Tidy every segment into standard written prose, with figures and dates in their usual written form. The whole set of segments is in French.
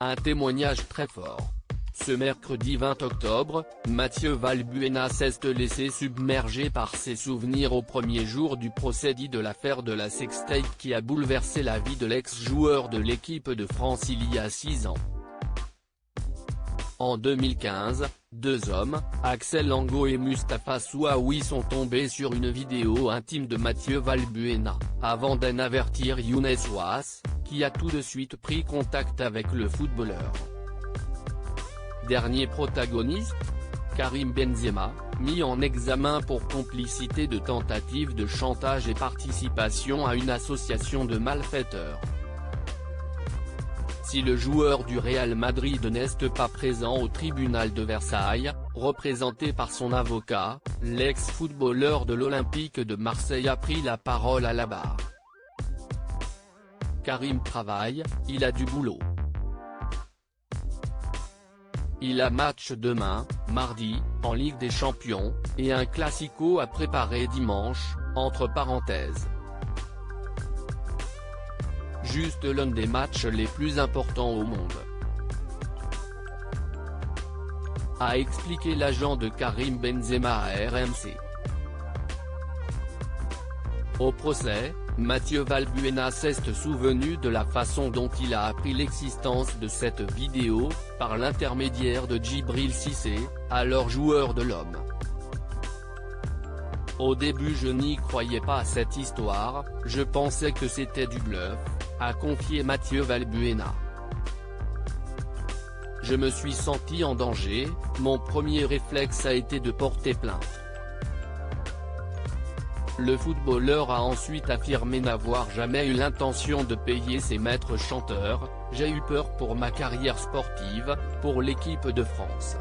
Un témoignage très fort. Ce mercredi 20 octobre, Mathieu Valbuena s'est laissé submerger par ses souvenirs au premier jour du procès dit de l'affaire de la sextape qui a bouleversé la vie de l'ex-joueur de l'équipe de France il y a 6 ans. En 2015, deux hommes, Axel Angot et Mustapha Souaoui sont tombés sur une vidéo intime de Mathieu Valbuena, avant d'en avertir Younes Ouass, qui a tout de suite pris contact avec le footballeur. Dernier protagoniste, Karim Benzema, mis en examen pour complicité de tentative de chantage et participation à une association de malfaiteurs. Si le joueur du Real Madrid n'est pas présent au tribunal de Versailles, représenté par son avocat, l'ex-footballeur de l'Olympique de Marseille a pris la parole à la barre. Karim travaille, il a du boulot. Il a match demain, mardi, en Ligue des Champions, et un classico à préparer dimanche, entre parenthèses. Juste l'un des matchs les plus importants au monde, a expliqué l'agent de Karim Benzema à RMC. Au procès, Mathieu Valbuena s'est souvenu de la façon dont il a appris l'existence de cette vidéo, par l'intermédiaire de Djibril Cissé, alors joueur de l'Homme. Au début je n'y croyais pas à cette histoire, je pensais que c'était du bluff, a confié Mathieu Valbuena. Je me suis senti en danger, mon premier réflexe a été de porter plainte. Le footballeur a ensuite affirmé n'avoir jamais eu l'intention de payer ses maîtres chanteurs, j'ai eu peur pour ma carrière sportive, pour l'équipe de France.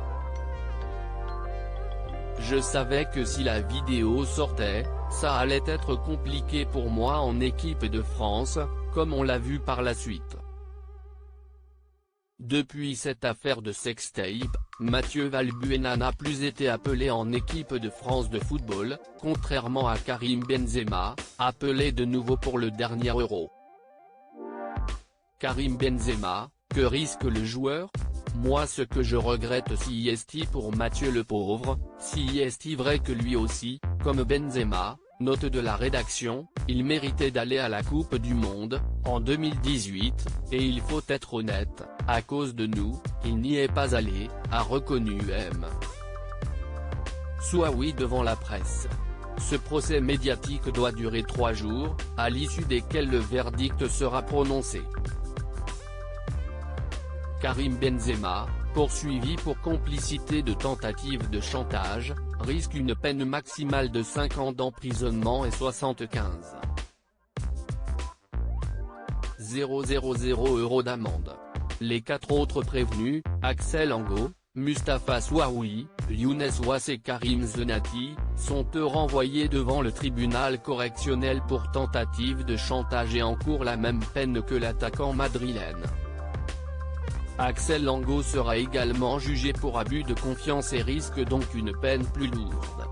Je savais que si la vidéo sortait, ça allait être compliqué pour moi en équipe de France, comme on l'a vu par la suite. Depuis cette affaire de sextape, Mathieu Valbuena n'a plus été appelé en équipe de France de football, contrairement à Karim Benzema, appelé de nouveau pour le dernier Euro. Karim Benzema, que risque le joueur? Moi ce que je regrette si est pour Mathieu le pauvre, si est vrai que lui aussi, comme Benzema, note de la rédaction, il méritait d'aller à la Coupe du Monde, en 2018, et il faut être honnête, à cause de nous, il n'y est pas allé, a reconnu M. Souaoui devant la presse. Ce procès médiatique doit durer 3 jours, à l'issue desquels le verdict sera prononcé. Karim Benzema, poursuivi pour complicité de tentative de chantage, risque une peine maximale de 5 ans d'emprisonnement et 75 000 € d'amende. Les 4 autres prévenus, Axel Angot, Mustapha Souaoui, Younes Ouass et Karim Zenati, sont eux renvoyés devant le tribunal correctionnel pour tentative de chantage et encourent la même peine que l'attaquant madrilène. Axel Angot sera également jugé pour abus de confiance et risque donc une peine plus lourde.